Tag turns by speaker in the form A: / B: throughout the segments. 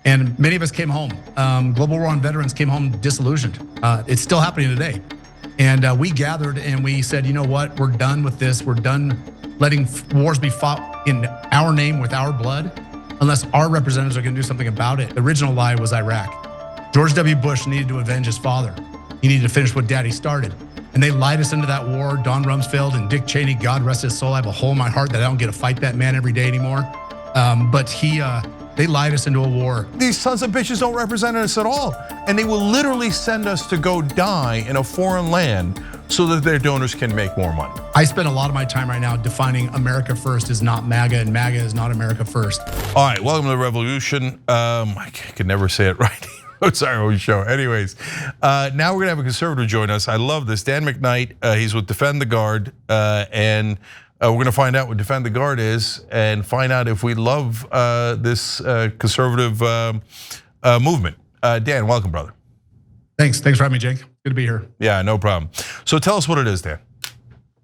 A: And many of us came home. Global War on Veterans came home disillusioned. It's still happening today. And we gathered and we said, you know what? We're done with this. We're done letting wars be fought in our name with our blood unless our representatives are going to do something about it. The original lie was Iraq. George W. Bush needed to avenge his father. He needed to finish what Daddy started. And they lied us into that war. Don Rumsfeld and Dick Cheney, God rest his soul. I have a hole in my heart that I don't get to fight that man every day anymore. But they lied us into a war.
B: These sons of bitches don't represent us at all. And they will literally send us to go die in a foreign land so that their donors can make more money.
A: I spend a lot of my time right now defining America first is not MAGA and MAGA is not America first.
B: All right, welcome to the revolution. I could never say it right. I'm sorry, we show. Anyways, now we're gonna have a conservative join us. I love this, Dan McKnight. He's with Defend the Guard, and we're gonna find out what Defend the Guard is and find out if we love this conservative movement. Dan, welcome, brother.
A: Thanks for having me, Jake. Good to be here.
B: Yeah, no problem. So tell us what it is, Dan.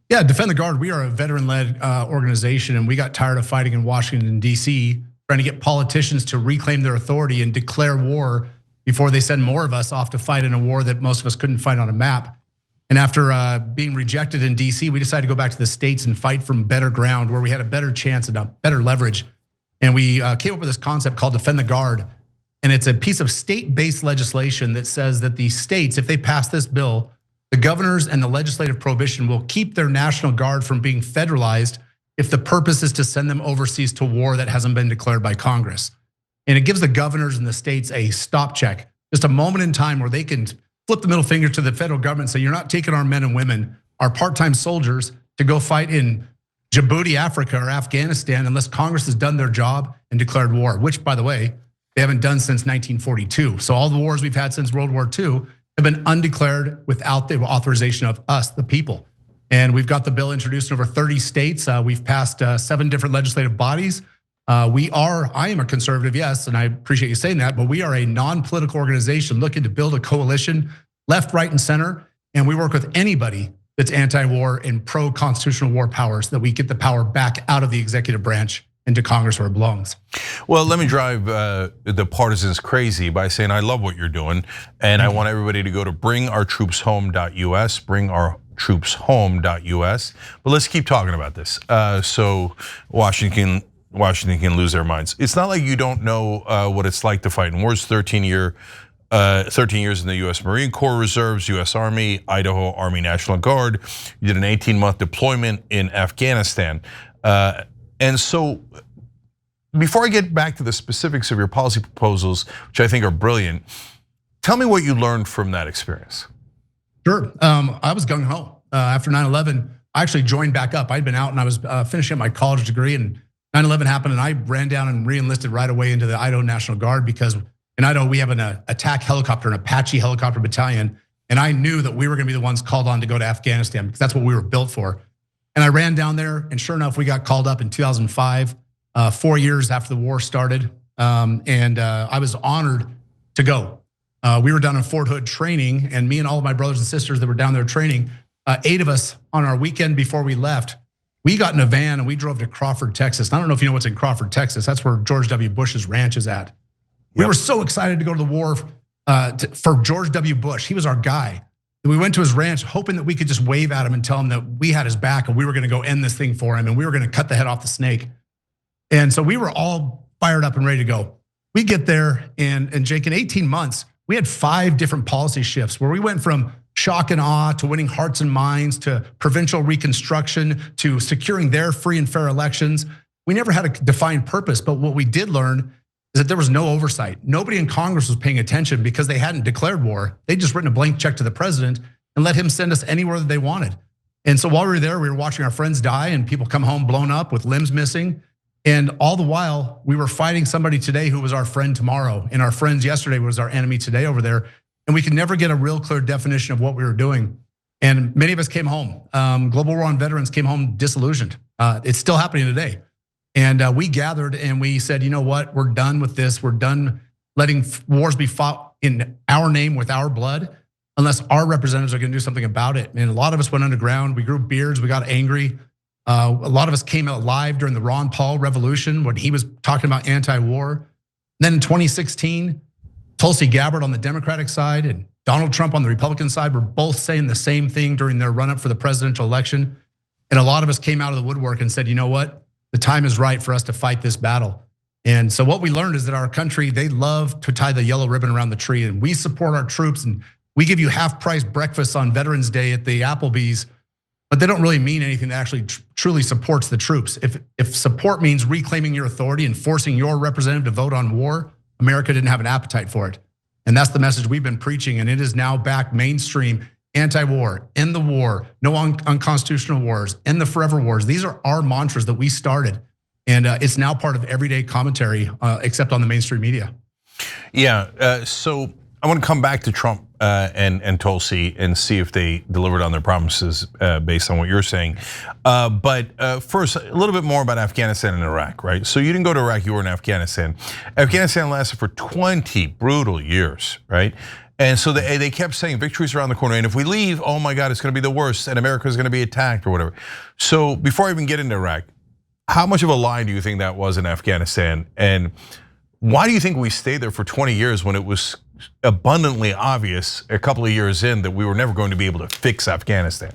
A: Yeah, Defend the Guard, we are a veteran-led organization, and we got tired of fighting in Washington, D.C., trying to get politicians to reclaim their authority and declare war before they send more of us off to fight in a war that most of us couldn't fight on a map. And after being rejected in DC, we decided to go back to the States and fight from better ground where we had a better chance and a better leverage. And we came up with this concept called Defend the Guard. And it's a piece of state-based legislation that says that the states, if they pass this bill, the governors and the legislative prohibition will keep their National Guard from being federalized if the purpose is to send them overseas to war that hasn't been declared by Congress. And it gives the governors and the states a stop check, just a moment in time where they can flip the middle finger to the federal government and say, you're not taking our men and women, our part-time soldiers, to go fight in Djibouti, Africa, or Afghanistan unless Congress has done their job and declared war, which, by the way, they haven't done since 1942. So all the wars we've had since World War II have been undeclared without the authorization of us, the people. And we've got the bill introduced in over 30 states. We've passed 7 different legislative bodies. I am a conservative, yes, and I appreciate you saying that, but we are a non-political organization looking to build a coalition, left, right, and center. And we work with anybody that's anti-war and pro-constitutional war powers, that we get the power back out of the executive branch into Congress where it belongs.
B: Well, let me drive the partisans crazy by saying I love what you're doing, and I want everybody to go to bringourtroopshome.us, bringourtroopshome.us. But let's keep talking about this. So Washington can lose their minds. It's not like you don't know what it's like to fight in wars. 13 years in the U.S. Marine Corps Reserves, U.S. Army, Idaho Army National Guard. You did an 18-month deployment in Afghanistan. And so before I get back to the specifics of your policy proposals, which I think are brilliant, tell me what you learned from that experience.
A: Sure, I was gung-ho. After 9/11, I actually joined back up. I'd been out and I was finishing up my college degree, and 9/11 happened and I ran down and re-enlisted right away into the Idaho National Guard, because in Idaho we have an attack helicopter, an Apache helicopter battalion. And I knew that we were gonna be the ones called on to go to Afghanistan because that's what we were built for. And I ran down there, and sure enough, we got called up in 2005, 4 years after the war started. And I was honored to go. We were down in Fort Hood training, and me and all of my brothers and sisters that were down there training, 8 of us on our weekend before we left, we got in a van and we drove to Crawford, Texas. I don't know if you know what's in Crawford, Texas. That's where George W. Bush's ranch is at. We were so excited to go to the war for George W. Bush. He was our guy. We went to his ranch hoping that we could just wave at him and tell him that we had his back and we were gonna go end this thing for him and we were gonna cut the head off the snake. And so we were all fired up and ready to go. We get there, and Jake, in 18 months, we had 5 different policy shifts where we went from shock and awe to winning hearts and minds to provincial reconstruction to securing their free and fair elections. We never had a defined purpose, but what we did learn is that there was no oversight. Nobody in Congress was paying attention because they hadn't declared war. They'd just written a blank check to the president and let him send us anywhere that they wanted. And so while we were there, we were watching our friends die and people come home blown up with limbs missing. And all the while, we were fighting somebody today who was our friend tomorrow. And our friends yesterday was our enemy today over there. And we could never get a real clear definition of what we were doing. And many of us came home. Global War on Veterans came home disillusioned. It's still happening today. And we gathered and we said, you know what, we're done with this. We're done letting wars be fought in our name with our blood unless our representatives are gonna do something about it. And a lot of us went underground, we grew beards, we got angry. A lot of us came out live during the Ron Paul revolution when he was talking about anti-war. then in 2016, Tulsi Gabbard on the Democratic side and Donald Trump on the Republican side were both saying the same thing during their run-up for the presidential election. And a lot of us came out of the woodwork and said, you know what? The time is right for us to fight this battle. And so what we learned is that our country, they love to tie the yellow ribbon around the tree, and we support our troops, and we give you half-price breakfast on Veterans Day at the Applebee's, but they don't really mean anything that actually truly supports the troops. If support means reclaiming your authority and forcing your representative to vote on war, America didn't have an appetite for it. And that's the message we've been preaching, and it is now back mainstream. Anti-war, end the war, no unconstitutional wars, end the forever wars. These are our mantras that we started. And it's now part of everyday commentary, except on the mainstream media.
B: Yeah, so I want to come back to Trump and Tulsi and see if they delivered on their promises based on what you're saying. But first, a little bit more about Afghanistan and Iraq, right? So you didn't go to Iraq, you were in Afghanistan. Afghanistan lasted for 20 brutal years, right? And so they kept saying victory's around the corner, and if we leave, oh my God, it's gonna be the worst, and America's gonna be attacked or whatever. So before I even get into Iraq, how much of a lie do you think that was in Afghanistan? And why do you think we stayed there for 20 years when it was abundantly obvious a couple of years in that we were never going to be able to fix Afghanistan?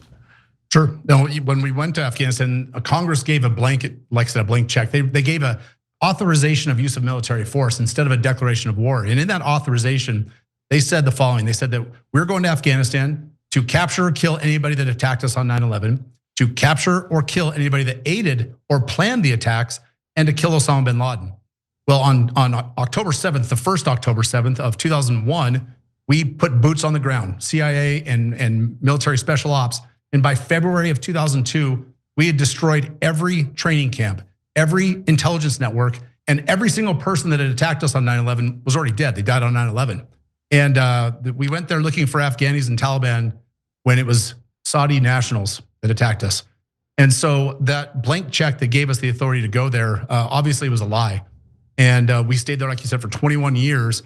A: Sure. No, when we went to Afghanistan, Congress gave a blanket, like I said, a blank check. They gave a authorization of use of military force instead of a declaration of war. And in that authorization, they said the following. They said that we're going to Afghanistan to capture or kill anybody that attacked us on 9/11, to capture or kill anybody that aided or planned the attacks, and to kill Osama bin Laden. Well, on October 7th, the first October 7th of 2001, we put boots on the ground, CIA and military special ops. And by February of 2002, we had destroyed every training camp, every intelligence network, and every single person that had attacked us on 9/11 was already dead. They died on 9/11. And we went there looking for Afghanis and Taliban when it was Saudi nationals that attacked us. And so that blank check that gave us the authority to go there obviously was a lie. And we stayed there, like you said, for 21 years.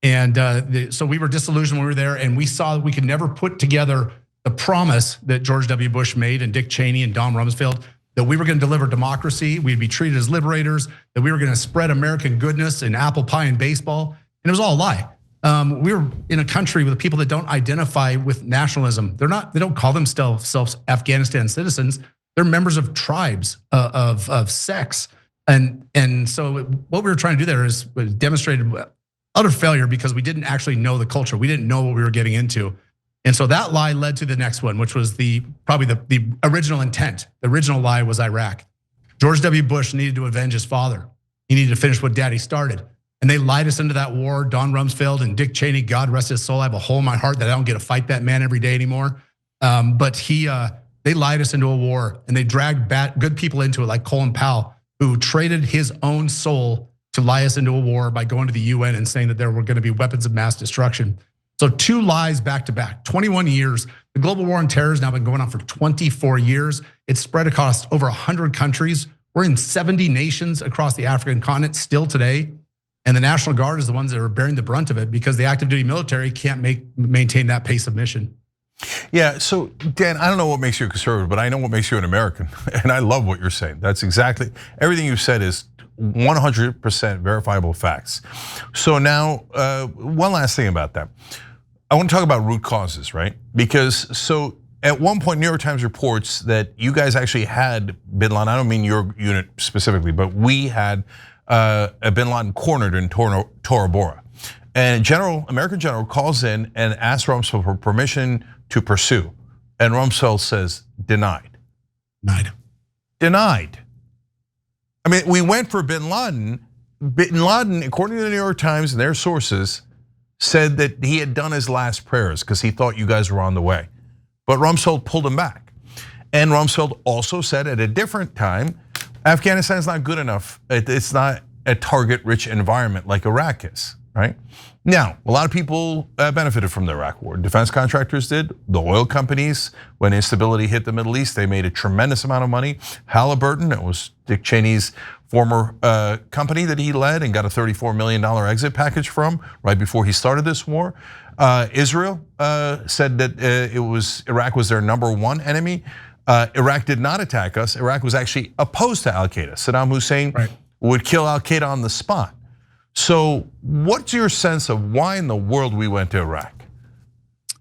A: And so we were disillusioned when we were there, and we saw that we could never put together the promise that George W. Bush made and Dick Cheney and Don Rumsfeld, that we were gonna deliver democracy, we'd be treated as liberators, that we were gonna spread American goodness and apple pie and baseball, and it was all a lie. We were in a country with people that don't identify with nationalism. They don't call themselves Afghanistan citizens. They're members of tribes, of sects. And so what we were trying to do there was demonstrated utter failure because we didn't actually know the culture. We didn't know what we were getting into. And so that lie led to the next one, which was probably the original intent. The original lie was Iraq. George W. Bush needed to avenge his father. He needed to finish what Daddy started. And they lied us into that war. Don Rumsfeld and Dick Cheney, God rest his soul. I have a hole in my heart that I don't get to fight that man every day anymore. But they lied us into a war, and they dragged good people into it, like Colin Powell, who traded his own soul to lie us into a war by going to the UN and saying that there were going to be weapons of mass destruction. So 2 lies back to back, 21 years. The global war on terror has now been going on for 24 years. It's spread across over 100 countries. We're in 70 nations across the African continent still today. And the National Guard is the ones that are bearing the brunt of it because the active duty military can't maintain that pace of mission.
B: Yeah, so Dan, I don't know what makes you a conservative, but I know what makes you an American. And I love what you're saying. That's exactly, everything you said is 100% verifiable facts. So now, one last thing about that. I want to talk about root causes, right? Because so at one point, New York Times reports that you guys actually had bin Laden. I don't mean your unit specifically, but we had a bin Laden cornered in Tora Bora. And American general calls in and asks Rumsfeld for permission to pursue. And Rumsfeld says, denied. Denied. I mean, we went for bin Laden. Bin Laden, according to the New York Times and their sources, said that he had done his last prayers because he thought you guys were on the way. But Rumsfeld pulled him back. And Rumsfeld also said at a different time, Afghanistan is not good enough. It's not a target-rich environment like Iraq is, right? Now, a lot of people benefited from the Iraq war. Defense contractors did, the oil companies, when instability hit the Middle East, they made a tremendous amount of money. Halliburton, it was Dick Cheney's former company that he led and got a $34 million exit package from right before he started this war. Israel said that Iraq was their #1 enemy. Iraq did not attack us. Iraq was actually opposed to Al-Qaeda. Saddam Hussein would kill Al-Qaeda on the spot. So what's your sense of why in the world we went to Iraq?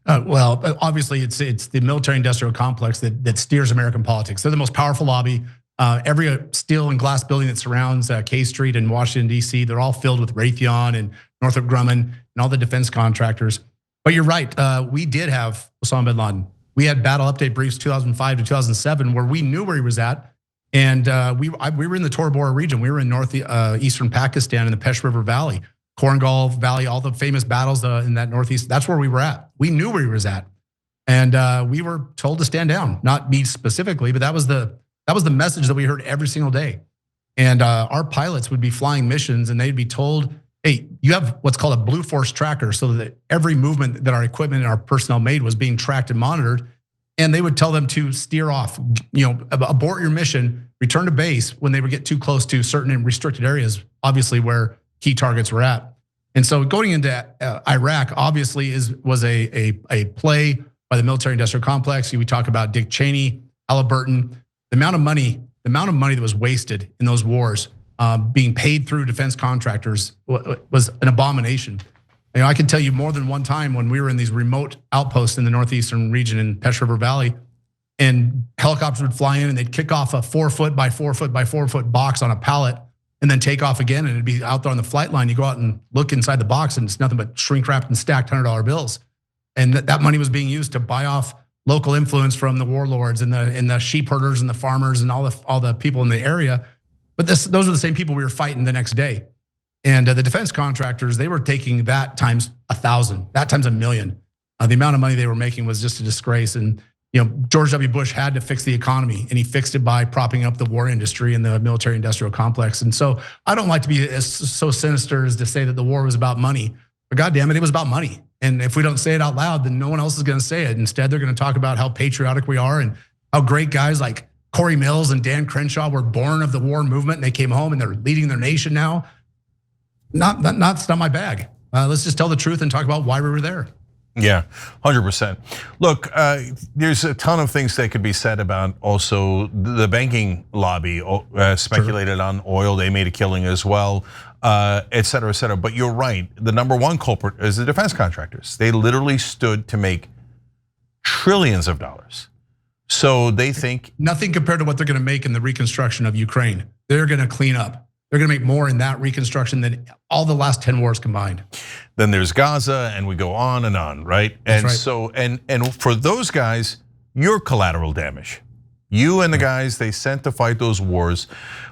A: Well, obviously it's the military-industrial complex that steers American politics. They're the most powerful lobby. Every steel and glass building that surrounds K Street in Washington, D.C., they're all filled with Raytheon and Northrop Grumman and all the defense contractors. But you're right, we did have Osama bin Laden. We had battle update briefs 2005 to 2007 where we knew where he was at. And we were in the Tora Bora region. We were in northeastern Pakistan in the Pesh River Valley, Korangal Valley, all the famous battles in that northeast. That's where we were at. We knew where he was at. And we were told to stand down, not me specifically, but that was the message that we heard every single day. And our pilots would be flying missions and they'd be told, hey, you have what's called a Blue Force tracker so that every movement that our equipment and our personnel made was being tracked and monitored. And they would tell them to steer off, abort your mission, return to base when they would get too close to certain and restricted areas, obviously where key targets were at. And so going into Iraq obviously was a play by the military-industrial complex. We talk about Dick Cheney, Halliburton, the amount of money that was wasted in those wars, being paid through defense contractors was an abomination. I can tell you more than one time when we were in these remote outposts in the northeastern region in Pesh River Valley, and helicopters would fly in and they'd kick off a 4 foot by 4 foot by 4 foot box on a pallet and then take off again, and it'd be out there on the flight line. You go out and look inside the box and it's nothing but shrink wrapped and stacked $100 bills. And that money was being used to buy off local influence from the warlords and the sheep herders and the farmers and all the people in the area. But those are the same people we were fighting the next day. And the defense contractors, they were taking that times 1,000, that times 1,000,000. The amount of money they were making was just a disgrace. And George W. Bush had to fix the economy, and he fixed it by propping up the war industry and the military-industrial complex. And so I don't like to be so sinister as to say that the war was about money, but goddamn it was about money. And if we don't say it out loud, then no one else is going to say it. Instead, they're going to talk about how patriotic we are and how great guys like Corey Mills and Dan Crenshaw were born of the war movement, and they came home and they're leading their nation now. Not my bag. Let's just tell the truth and talk about why we were there.
B: Yeah, 100%. Look, there's a ton of things that could be said about also the banking lobby speculated on oil. They made a killing as well, et cetera, et cetera. But you're right. The number one culprit is the defense contractors. They literally stood to make trillions of dollars. So they think
A: nothing compared to what they're going to make in the reconstruction of Ukraine. They're going to clean up. They're going to make more in that reconstruction than all the last 10 wars combined.
B: Then there's Gaza, and we go on, right? And so, and for those guys, you're collateral damage. You and the guys they sent to fight those wars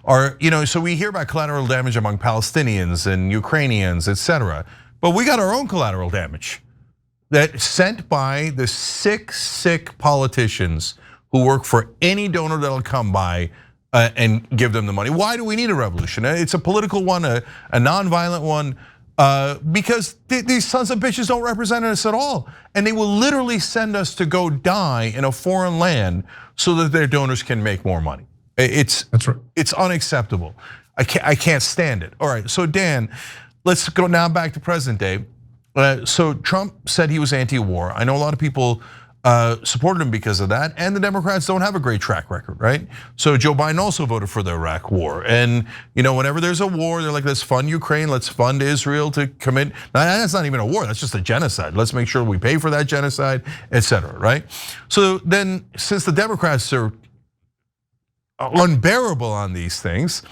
B: are, so we hear about collateral damage among Palestinians and Ukrainians, et cetera. But we got our own collateral damage that's sent by the sick politicians who work for any donor that'll come by and give them the money. Why do we need a revolution? It's a political one, a nonviolent one, because these sons of bitches don't represent us at all. And they will literally send us to go die in a foreign land so that their donors can make more money. That's right. It's unacceptable. I can't stand it. All right, so Dan, let's go now back to present day. So Trump said he was anti-war. I know a lot of people supported him because of that, and the Democrats don't have a great track record, right? So Joe Biden also voted for the Iraq war, and whenever there's a war, they're like, let's fund Ukraine, let's fund Israel to commit. Now that's not even a war, that's just a genocide. Let's make sure we pay for that genocide, et cetera, right? So then, since the Democrats are unbearable on these things,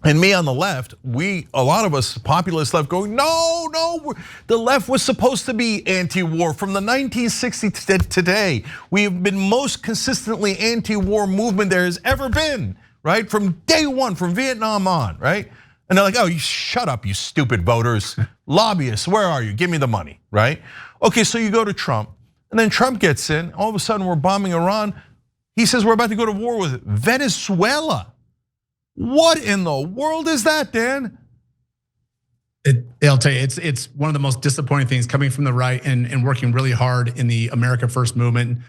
B: and me on the left, a lot of us, populist left, going, no, the left was supposed to be anti-war from the 1960s to today. We have been most consistently anti-war movement there has ever been, right? From day one, from Vietnam on, right? And they're like, oh, you shut up, you stupid voters. Lobbyists, where are you? Give me the money, right? Okay, so you go to Trump, and then Trump gets in, all of a sudden we're bombing Iran. He says we're about to go to war with Venezuela. What in the world is that, Dan?
A: I'll tell you, it's one of the most disappointing things coming from the right and working really hard in the America First movement.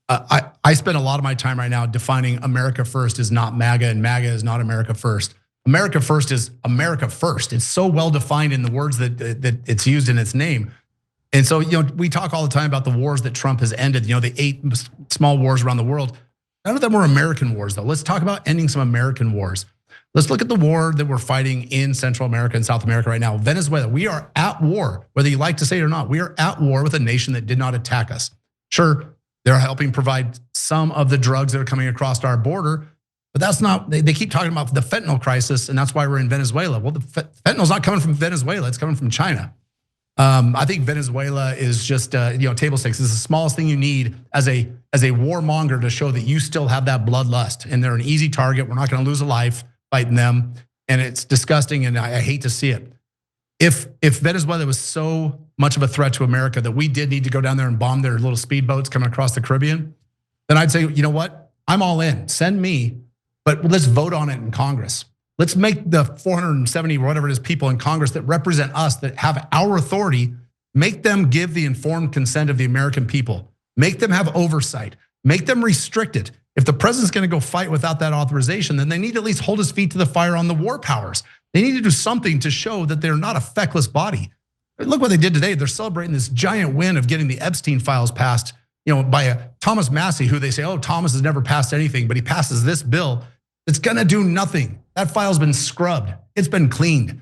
A: I spend a lot of my time right now defining America First is not MAGA and MAGA is not America First. America First is America First. It's so well defined in the words that it's used in its name. And so, we talk all the time about the wars that Trump has ended, the 8 small wars around the world. None of them were American wars, though. Let's talk about ending some American wars. Let's look at the war that we're fighting in Central America and South America right now. Venezuela, we are at war, whether you like to say it or not. We are at war with a nation that did not attack us. Sure, they're helping provide some of the drugs that are coming across our border, but that's not, they keep talking about the fentanyl crisis, and that's why we're in Venezuela. Well, the fentanyl's not coming from Venezuela, it's coming from China. I think Venezuela is just table stakes. It's the smallest thing you need as a warmonger to show that you still have that bloodlust, and they're an easy target. We're not going to lose a life fighting them, and it's disgusting, and I hate to see it. If Venezuela was so much of a threat to America that we did need to go down there and bomb their little speedboats coming across the Caribbean, then I'd say, you know what? I'm all in. Send me, but let's vote on it in Congress. Let's make the 470 or whatever it is people in Congress that represent us, that have our authority, make them give the informed consent of the American people. Make them have oversight. Make them restrict it. If the president's going to go fight without that authorization, then they need to at least hold his feet to the fire on the war powers. They need to do something to show that they're not a feckless body. Look what they did today. They're celebrating this giant win of getting the Epstein files passed, by a Thomas Massey, who they say, oh, Thomas has never passed anything, but he passes this bill. It's gonna do nothing. That file's been scrubbed. It's been cleaned.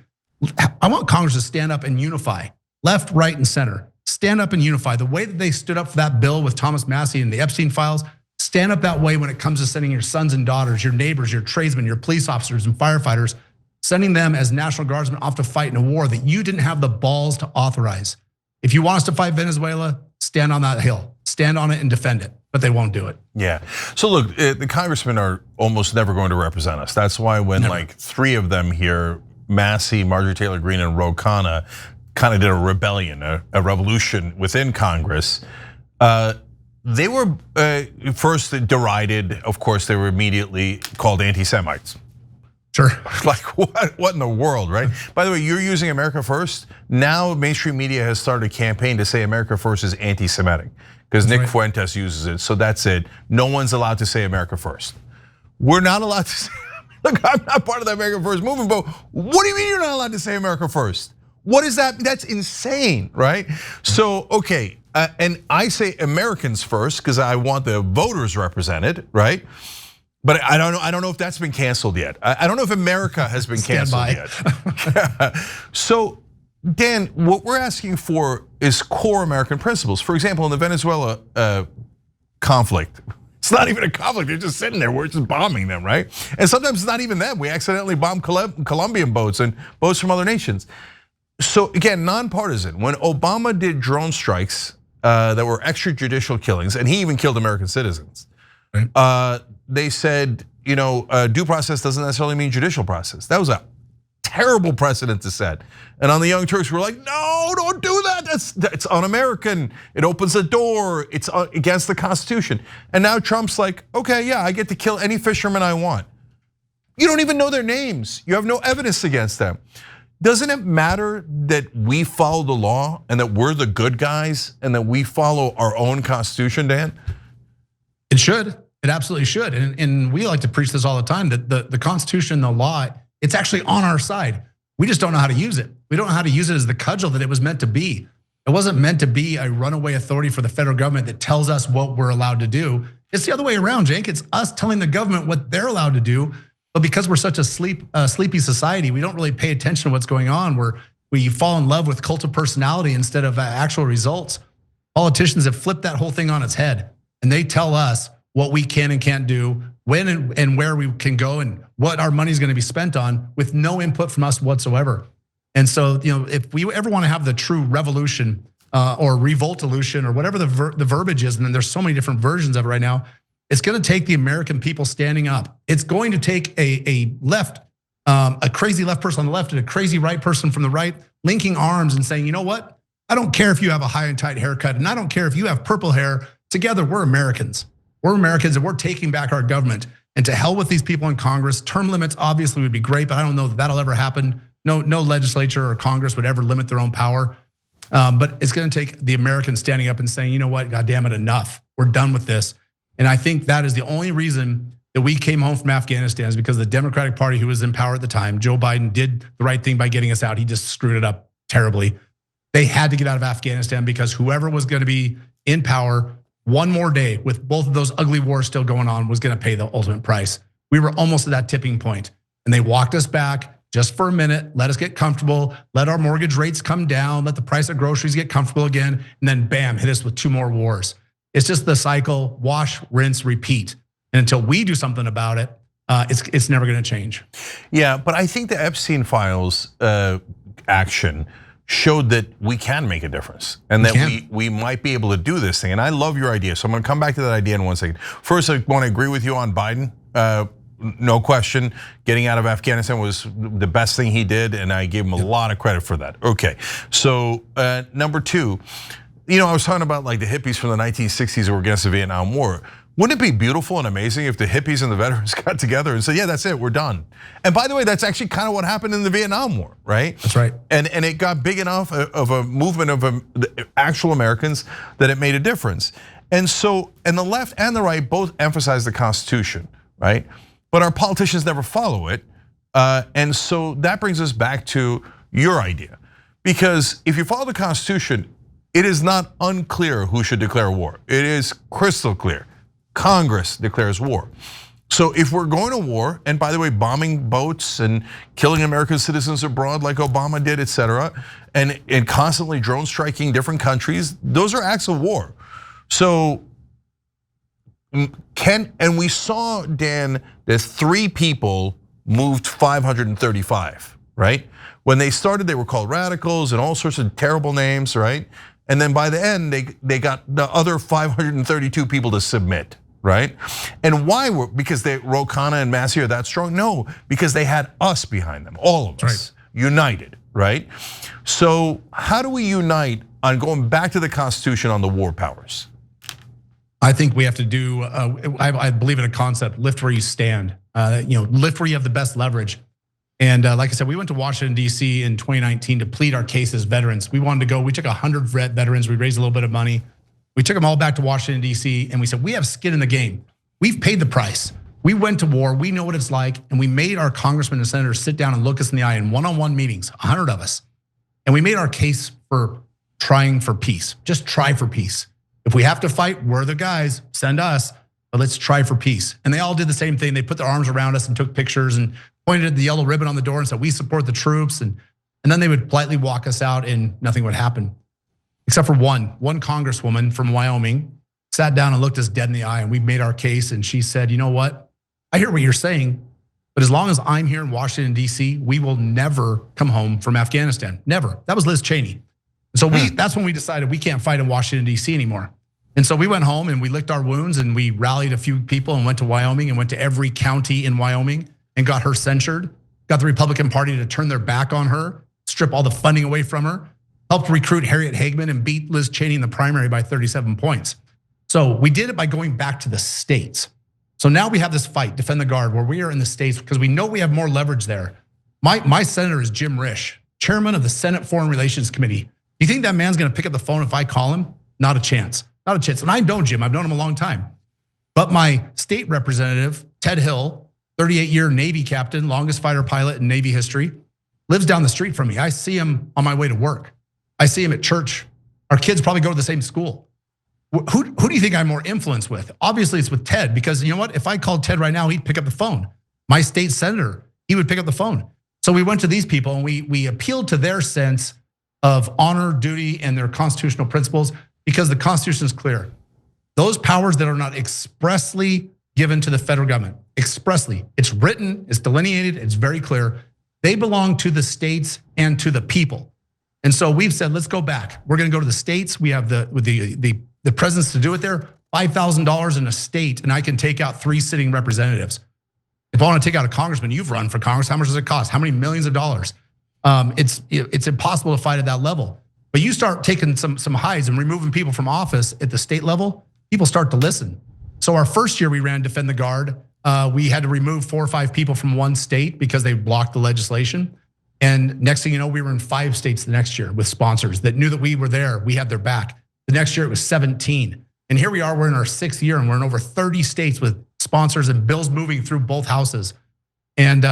A: I want Congress to stand up and unify, left, right, and center. Stand up and unify. The way that they stood up for that bill with Thomas Massey and the Epstein files, stand up that way when it comes to sending your sons and daughters, your neighbors, your tradesmen, your police officers and firefighters, sending them as National Guardsmen off to fight in a war that you didn't have the balls to authorize. If you want us to fight Venezuela, stand on that hill, stand on it and defend it, but they won't do it.
B: Yeah, so look, the congressmen are almost never going to represent us. That's why when like 3 of them here, Massey, Marjorie Taylor Greene, and Ro Khanna, kind of did a rebellion, a revolution within Congress. They were first derided. Of course, they were immediately called anti-Semites.
A: Sure.
B: Like what in the world, right? By the way, you're using America First. Now mainstream media has started a campaign to say America First is anti-Semitic because Nick Fuentes uses it. So that's it. No one's allowed to say America First. We're not allowed to say, look, I'm not part of the America First movement, but what do you mean you're not allowed to say America First? What is that? That's insane, right? So, okay, and I say Americans first because I want the voters represented, right? But I don't know if that's been canceled yet. I don't know if America has been canceled yet. So, Dan, what we're asking for is core American principles. For example, in the Venezuela conflict, it's not even a conflict. They're just sitting there. We're just bombing them, right? And sometimes it's not even them. We accidentally bomb Colombian boats and boats from other nations. So again, nonpartisan. When Obama did drone strikes that were extrajudicial killings, and he even killed American citizens, they said, due process doesn't necessarily mean judicial process. That was a terrible precedent to set. And on the Young Turks, we're like, no, don't do that. That's un-American. It opens the door. It's against the Constitution. And now Trump's like, okay, yeah, I get to kill any fisherman I want. You don't even know their names. You have no evidence against them. Doesn't it matter that we follow the law and that we're the good guys and that we follow our own Constitution, Dan?
A: It should. It absolutely should. And we like to preach this all the time, that the Constitution, the law, it's actually on our side. We just don't know how to use it. We don't know how to use it as the cudgel that it was meant to be. It wasn't meant to be a runaway authority for the federal government that tells us what we're allowed to do. It's the other way around, Cenk. It's us telling the government what they're allowed to do. But because we're such a sleepy society, we don't really pay attention to what's going on. We fall in love with cult of personality instead of actual results. Politicians have flipped that whole thing on its head, and they tell us what we can and can't do, when and where we can go, and what our money is going to be spent on, with no input from us whatsoever. And so, if we ever want to have the true revolution or revoltolution or whatever the verbiage is, and then there's so many different versions of it right now, it's going to take the American people standing up. It's going to take a left, a crazy left person on the left and a crazy right person from the right, linking arms and saying, you know what? I don't care if you have a high and tight haircut, and I don't care if you have purple hair. Together, we're Americans. We're Americans, and we're taking back our government. And to hell with these people in Congress. Term limits obviously would be great, but I don't know that that'll ever happen. No legislature or Congress would ever limit their own power. But it's going to take the Americans standing up and saying, you know what? God damn it, enough. We're done with this. And I think that is the only reason that we came home from Afghanistan, is because the Democratic Party, who was in power at the time, Joe Biden, did the right thing by getting us out. He just screwed it up terribly. They had to get out of Afghanistan because whoever was going to be in power one more day with both of those ugly wars still going on was going to pay the ultimate price. We were almost at that tipping point. And they walked us back just for a minute, let us get comfortable, let our mortgage rates come down, let the price of groceries get comfortable again, and then bam, hit us with 2 more wars. It's just the cycle, wash, rinse, repeat. And until we do something about it, it's never gonna change.
B: Yeah, but I think the Epstein files action showed that we can make a difference and that we might be able to do this thing. And I love your idea. So I'm gonna come back to that idea in 1 second. First, I wanna agree with you on Biden. No question, getting out of Afghanistan was the best thing he did, and I gave him a lot of credit for that. Okay, so number 2, I was talking about like the hippies from the 1960s who were against the Vietnam War. Wouldn't it be beautiful and amazing if the hippies and the veterans got together and said, yeah, that's it, we're done. And by the way, that's actually kind of what happened in the Vietnam War, right?
A: That's right.
B: And it got big enough of a movement of actual Americans that it made a difference. And so, and the left and the right both emphasize the Constitution, right? But our politicians never follow it. And so that brings us back to your idea. Because if you follow the Constitution, it is not unclear who should declare war. It is crystal clear. Congress declares war. So if we're going to war, and by the way, bombing boats and killing American citizens abroad like Obama did, et cetera, and constantly drone striking different countries, those are acts of war. So and we saw, Dan, that 3 people moved 535, right? When they started, they were called radicals and all sorts of terrible names, right? And then by the end, they got the other 532 people to submit, right? And why because Ro Khanna and Massey are that strong? No, because they had us behind them, all of us, united, right? So how do we unite on going back to the Constitution on the war powers?
A: I think we have to do, I believe in a concept, lift where you stand. Lift where you have the best leverage. And like I said, we went to Washington, D.C. in 2019 to plead our case as veterans. We wanted to go, we took 100 veterans, we raised a little bit of money. We took them all back to Washington, D.C. and we said, we have skin in the game. We've paid the price. We went to war, we know what it's like. And we made our congressmen and senators sit down and look us in the eye in one-on-one meetings, 100 of us. And we made our case for trying for peace, just try for peace. If we have to fight, we're the guys, send us, but let's try for peace. And they all did the same thing. They put their arms around us and took pictures and pointed at the yellow ribbon on the door and said, we support the troops. And then they would politely walk us out and nothing would happen. Except for one congresswoman from Wyoming sat down and looked us dead in the eye and we made our case. And she said, you know what? I hear what you're saying, but as long as I'm here in Washington, D.C., we will never come home from Afghanistan, never. That was Liz Cheney. So that's when we decided we can't fight in Washington, D.C. anymore. And so we went home and we licked our wounds and we rallied a few people and went to Wyoming and went to every county in Wyoming and got her censured, got the Republican Party to turn their back on her, strip all the funding away from her, helped recruit Harriet Hagman and beat Liz Cheney in the primary by 37 points. So we did it by going back to the states. So now we have this fight, Defend the Guard, where we are in the states because we know we have more leverage there. My senator is Jim Risch, chairman of the Senate Foreign Relations Committee. You think that man's gonna pick up the phone if I call him? Not a chance, not a chance. And I know Jim, I've known him a long time. But my state representative, Ted Hill, 38-year Navy captain, longest fighter pilot in Navy history, lives down the street from me. I see him on my way to work. I see him at church. Our kids probably go to the same school. Who do you think I'm more influenced with? Obviously it's with Ted, because you know what? If I called Ted right now, he'd pick up the phone. My state senator, he would pick up the phone. So we went to these people and we appealed to their sense of honor, duty, and their constitutional principles, because the Constitution is clear. Those powers that are not expressly given to the federal government, expressly, it's written, it's delineated, it's very clear. They belong to the states and to the people. And so we've said, let's go back. We're gonna go to the states. We have the presence to do it there. $5,000 in a state, and I can take out 3 sitting representatives. If I want to take out a congressman, you've run for Congress, how much does it cost? How many millions of dollars? It's impossible to fight at that level. But you start taking some highs and removing people from office at the state level, people start to listen. So our first year we ran Defend the Guard, we had to remove 4 or 5 people from one state because they blocked the legislation. And next thing you know, we were in 5 states the next year with sponsors that knew that we were there, we had their back. The next year it was 17. And here we are, we're in our 6th year and we're in over 30 states with sponsors and bills moving through both houses. And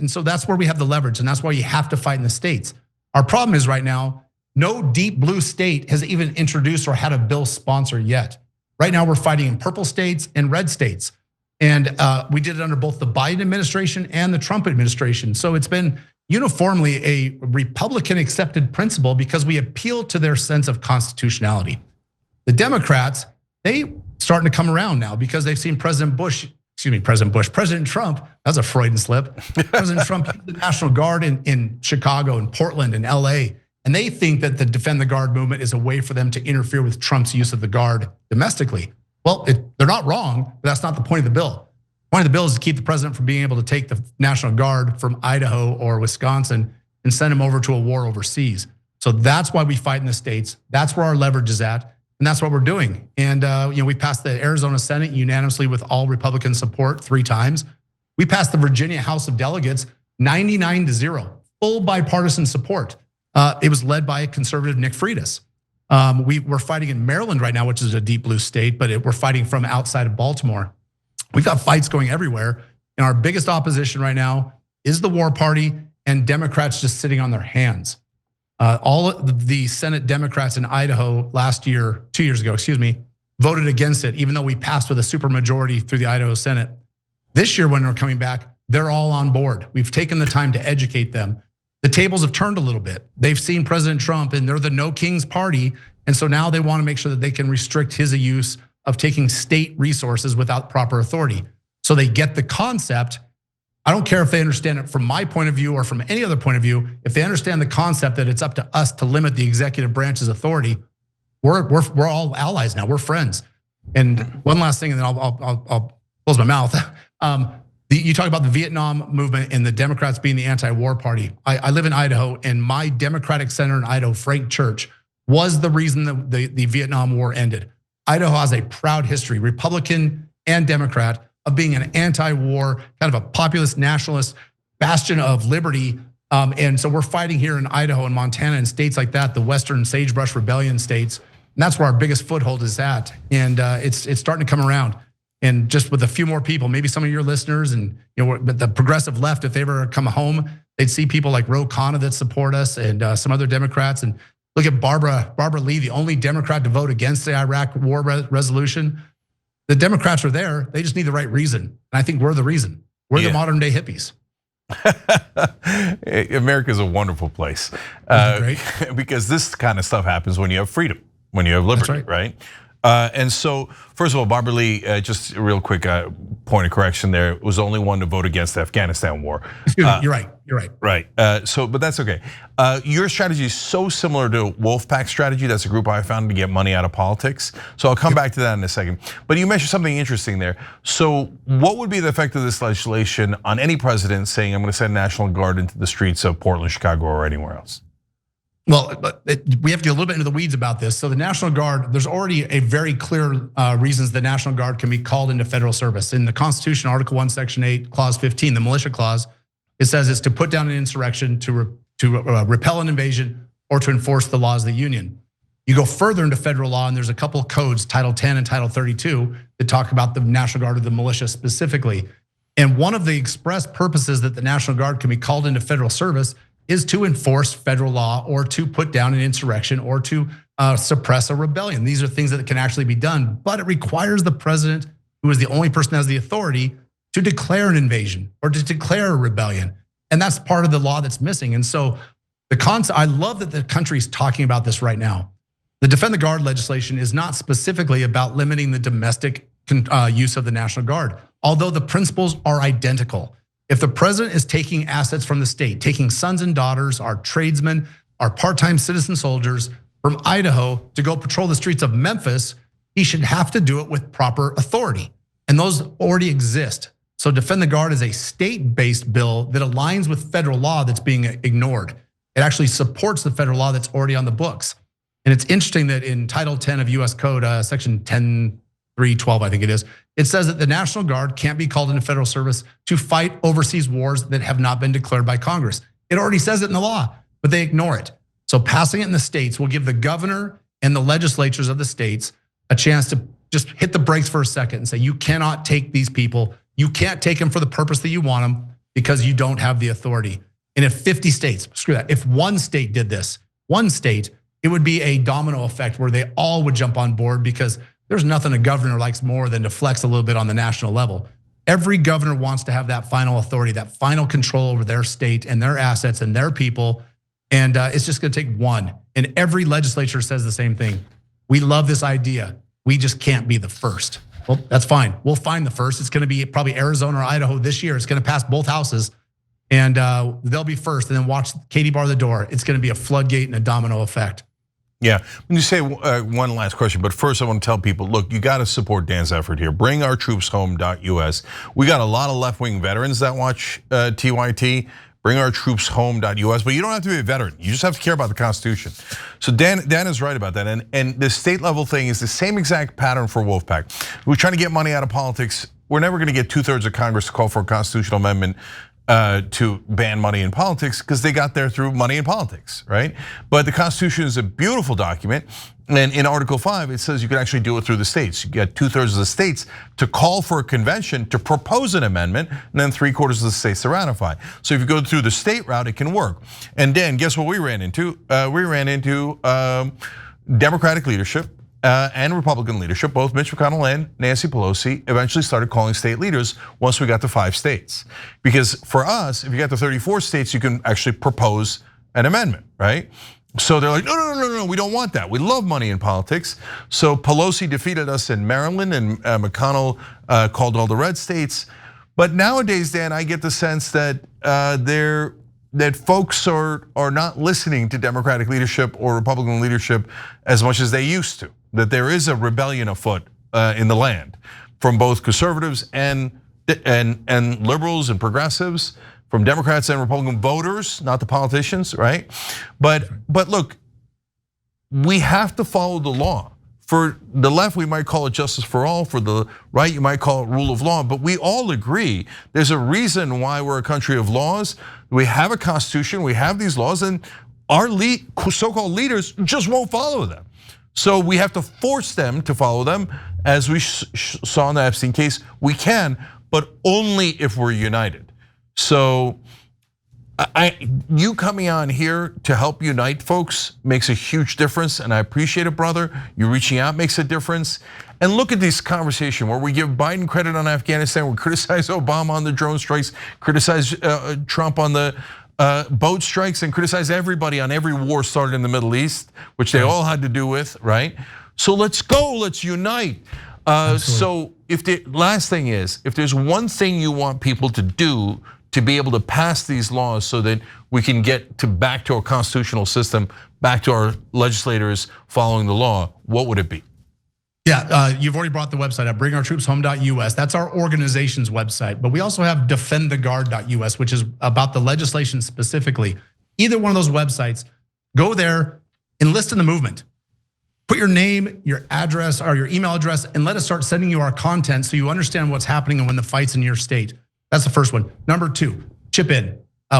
A: so that's where we have the leverage, and that's why you have to fight in the states. Our problem is right now, no deep blue state has even introduced or had a bill sponsor yet. Right now we're fighting in purple states and red states. And we did it under both the Biden administration and the Trump administration. So it's been uniformly a Republican accepted principle because we appeal to their sense of constitutionality. The Democrats, they starting to come around now because they've seen President Trump, that's a Freudian slip. President Trump used the National Guard in Chicago and Portland and LA. And they think that the Defend the Guard movement is a way for them to interfere with Trump's use of the Guard domestically. Well, they're not wrong, but that's not the point of the bill. The point of the bill is to keep the president from being able to take the National Guard from Idaho or Wisconsin and send him over to a war overseas. So that's why we fight in the states. That's where our leverage is at. And that's what we're doing. And we passed the Arizona Senate unanimously with all Republican support 3 times. We passed the Virginia House of Delegates 99-0, full bipartisan support. It was led by conservative Nick Freitas. We're fighting in Maryland right now, which is a deep blue state, but we're fighting from outside of Baltimore. We've got fights going everywhere. And our biggest opposition right now is the war party and Democrats just sitting on their hands. All of the Senate Democrats in Idaho 2 years ago, voted against it, even though we passed with a supermajority through the Idaho Senate. This year, when we're coming back, they're all on board. We've taken the time to educate them. The tables have turned a little bit. They've seen President Trump and they're the no kings party. And so now they want to make sure that they can restrict his use of taking state resources without proper authority. So they get the concept. I don't care if they understand it from my point of view or from any other point of view. If they understand the concept that it's up to us to limit the executive branch's authority, we're all allies now. We're friends. And one last thing, and then I'll close my mouth. You talk about the Vietnam movement and the Democrats being the anti-war party. I live in Idaho, and my Democratic senator in Idaho, Frank Church, was the reason that the Vietnam War ended. Idaho has a proud history, Republican and Democrat, of being an anti-war, kind of a populist nationalist bastion of liberty. And so we're fighting here in Idaho and Montana and states like that, the Western Sagebrush Rebellion states. And that's where our biggest foothold is at. And it's starting to come around. And just with a few more people, maybe some of your listeners and the progressive left, if they ever come home, they'd see people like Ro Khanna that support us and some other Democrats. And look at Barbara Lee, the only Democrat to vote against the Iraq war resolution. The Democrats are there. They just need the right reason. And I think we're the reason. We're the modern day hippies.
B: America's a wonderful place.
A: Great.
B: Because this kind of stuff happens when you have freedom, when you have liberty, right? And so, first of all, Barbara Lee, just a real quick point of correction there, was the only one to vote against the Afghanistan war.
A: Excuse me, you're right.
B: Right, but that's okay. Your strategy is so similar to Wolfpack strategy. That's a group I found to get money out of politics. So I'll come back to that in a second. But you mentioned something interesting there. So what would be the effect of this legislation on any president saying, I'm gonna send National Guard into the streets of Portland, Chicago, or anywhere else?
A: Well, we have to get a little bit into the weeds about this. So the National Guard, there's already a very clear reasons the National Guard can be called into federal service. In the Constitution, Article 1, Section 8, Clause 15, the militia clause, it says it's to put down an insurrection, to repel an invasion, or to enforce the laws of the Union. You go further into federal law, and there's a couple of codes, Title 10 and Title 32, that talk about the National Guard or the militia specifically. And one of the express purposes that the National Guard can be called into federal service is to enforce federal law or to put down an insurrection or to suppress a rebellion. These are things that can actually be done, but it requires the president, who is the only person that has the authority, to declare an invasion or to declare a rebellion. And that's part of the law that's missing. And so the concept, I love that the country's talking about this right now. The Defend the Guard legislation is not specifically about limiting the domestic use of the National Guard, although the principles are identical. If the president is taking assets from the state, taking sons and daughters, our tradesmen, our part-time citizen soldiers from Idaho to go patrol the streets of Memphis, he should have to do it with proper authority. And those already exist. So Defend the Guard is a state-based bill that aligns with federal law that's being ignored. It actually supports the federal law that's already on the books. And it's interesting that in Title 10 of US Code, Section 10.3.12, I think it is, it says that the National Guard can't be called into federal service to fight overseas wars that have not been declared by Congress. It already says it in the law, but they ignore it. So passing it in the states will give the governor and the legislatures of the states a chance to just hit the brakes for a second and say, you cannot take these people. You can't take them for the purpose that you want them because you don't have the authority. And if 50 states, screw that, if one state did this, one state, it would be a domino effect where they all would jump on board because there's nothing a governor likes more than to flex a little bit on the national level. Every governor wants to have that final authority, that final control over their state and their assets and their people. And it's just gonna take one. And every legislature says the same thing. We love this idea. We just can't be the first. Well, that's fine. We'll find the first. It's gonna be probably Arizona or Idaho this year. It's gonna pass both houses, and they'll be first. And then watch Katie bar the door. It's gonna be a floodgate and a domino effect.
B: Yeah, when you say one last question, but first I want to tell people, look, you got to support Dan's effort here. BringOurTroopsHome.us. We got a lot of left-wing veterans that watch TYT. BringOurTroopsHome.us, but you don't have to be a veteran. You just have to care about the Constitution. So Dan is right about that, and the state level thing is the same exact pattern for Wolfpack. We're trying to get money out of politics. We're never going to get 2/3 of Congress to call for a constitutional amendment to ban money in politics, because they got there through money in politics, right? But the Constitution is a beautiful document, and in Article 5, it says you can actually do it through the states. You get 2/3 of the states to call for a convention to propose an amendment, and then 3/4 of the states to ratify. So if you go through the state route, it can work. And Dan, guess what we ran into? We ran into Democratic leadership and Republican leadership, both Mitch McConnell and Nancy Pelosi, eventually started calling state leaders once we got to 5 states. Because for us, if you got to 34 states, you can actually propose an amendment, right? So they're like, no, we don't want that. We love money in politics. So Pelosi defeated us in Maryland, and McConnell called all the red states. But nowadays, Dan, I get the sense that that folks are not listening to Democratic leadership or Republican leadership as much as they used to. That there is a rebellion afoot in the land from both conservatives and liberals and progressives, from Democrats and Republican voters, not the politicians, right? But look, we have to follow the law. For the left, we might call it justice for all. For the right, you might call it rule of law. But we all agree there's a reason why we're a country of laws. We have a constitution, we have these laws, and our so-called leaders just won't follow them. So we have to force them to follow them. As we saw in the Epstein case, we can, but only if we're united. So you coming on here to help unite folks makes a huge difference, and I appreciate it, brother. You reaching out makes a difference. And look at this conversation where we give Biden credit on Afghanistan, we criticize Obama on the drone strikes, criticize Trump on the boat strikes, and criticize everybody on every war started in the Middle East, which they all had to do with, right? So let's go, let's unite. So if the last thing is, if there's one thing you want people to do to be able to pass these laws so that we can get back to our constitutional system, back to our legislators following the law, what would it be?
A: Yeah, you've already brought the website up, BringOurTroopsHome.us. That's our organization's website. But we also have DefendTheGuard.us, which is about the legislation specifically. Either one of those websites, go there, enlist in the movement. Put your name, your address, or your email address, and let us start sending you our content so you understand what's happening and when the fight's in your state. That's the first one. Number 2, chip in.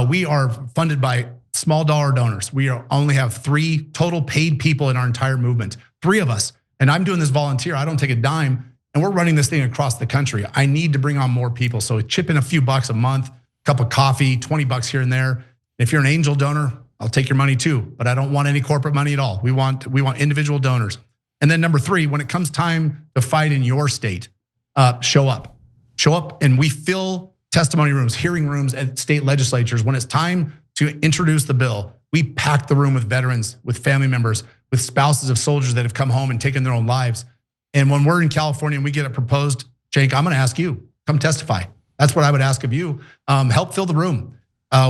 A: We are funded by small dollar donors. We only have 3 total paid people in our entire movement, 3 of us. And I'm doing this volunteer, I don't take a dime, and we're running this thing across the country. I need to bring on more people, so chip in a few bucks a month, cup of coffee, 20 bucks here and there. If you're an angel donor, I'll take your money too, but I don't want any corporate money at all. We want individual donors. And then number 3, when it comes time to fight in your state, show up. Show up, and we fill testimony rooms, hearing rooms at state legislatures. When it's time to introduce the bill, we pack the room with veterans, with family members, with spouses of soldiers that have come home and taken their own lives. And when we're in California and we get it proposed, Cenk, I'm gonna ask you, come testify. That's what I would ask of you. Help fill the room.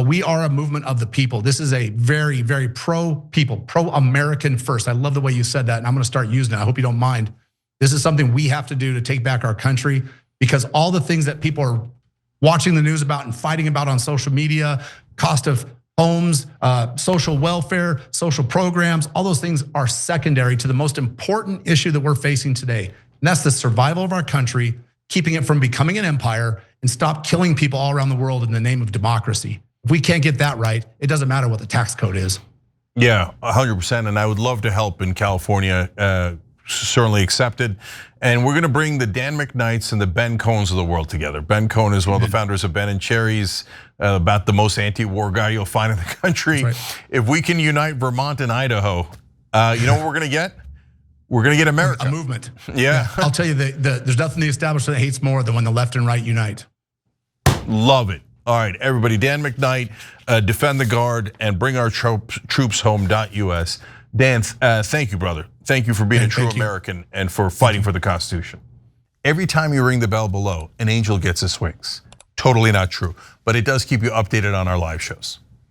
A: We are a movement of the people. This is a very, very pro-people, pro-American first. I love the way you said that, and I'm gonna start using it. I hope you don't mind. This is something we have to do to take back our country, because all the things that people are watching the news about and fighting about on social media, cost of homes, social welfare, social programs, all those things are secondary to the most important issue that we're facing today. And that's the survival of our country, keeping it from becoming an empire, and stop killing people all around the world in the name of democracy. If we can't get that right, it doesn't matter what the tax code is.
B: Yeah, 100%, and I would love to help in California, certainly accepted. And we're gonna bring the Dan McKnights and the Ben Cohens of the world together. Ben Cohen is one of the founders of Ben and Cherries, about the most anti-war guy you'll find in the country. Right. If we can unite Vermont and Idaho, you know what we're gonna get? We're gonna get America.
A: A movement.
B: Yeah.
A: I'll tell you, there's nothing the establishment hates more than when the left and right unite.
B: Love it. All right, everybody. Dan McKnight, defend the guard and bring our troops home.us. Dan, thank you, brother. Thank you for being a true American and for fighting for the Constitution. Every time you ring the bell below, an angel gets his wings. Totally not true, but it does keep you updated on our live shows.